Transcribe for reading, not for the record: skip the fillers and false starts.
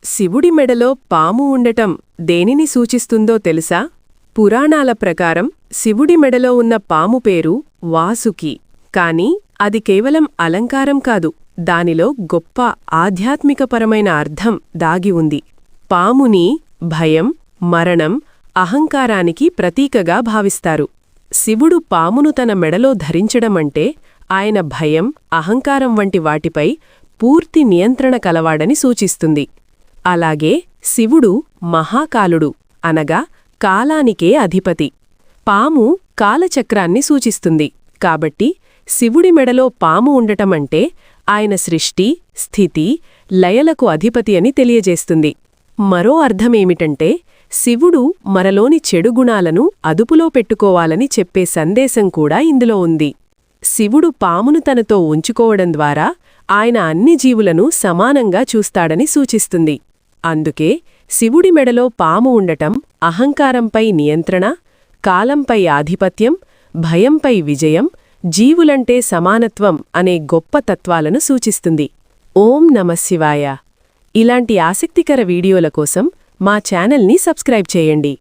శివుడి మెడలో పాము ఉండటం దేనిని సూచిస్తుందో తెలుసా? పురాణాల ప్రకారం శివుడి మెడలో ఉన్న పాము పేరు వాసుకి. కాని అది కేవలం అలంకారం కాదు, దానిలో గొప్ప ఆధ్యాత్మికపరమైన అర్థం దాగి ఉంది. పాముని భయం, మరణం, అహంకారానికి ప్రతీకగా భావిస్తారు. శివుడు పామును తన మెడలో ధరించడమంటే ఆయన భయం, అహంకారం వంటి వాటిపై పూర్తి నియంత్రణ కలవాడని సూచిస్తుంది. అలాగే శివుడు మహాకాలుడు, అనగా కాలానికే అధిపతి. పాము కాలచక్రాన్ని సూచిస్తుంది. కాబట్టి శివుడి మెడలో పాము ఉండటమంటే ఆయన సృష్టి, స్థితి, లయలకు అధిపతి అని తెలియజేస్తుంది. మరో అర్థమేమిటంటే శివుడు మనలోని చెడు గుణాలను అదుపులో పెట్టుకోవాలని చెప్పే సందేశం కూడా ఇందులో ఉంది. శివుడు పామును తనతో ఉంచుకోవడం ద్వారా ఆయన అన్ని జీవులను సమానంగా చూస్తాడని సూచిస్తుంది. అందుకే శివుడి మెడలో పాము ఉండటం అహంకారంపై నియంత్రణ, కాలంపై ఆధిపత్యం, భయంపై విజయం, జీవులంటే సమానత్వం అనే గొప్ప తత్వాలను సూచిస్తుంది. ఓం నమఃశివాయ. ఇలాంటి ఆసక్తికర వీడియోల కోసం మా ఛానల్ని సబ్స్క్రైబ్ చేయండి.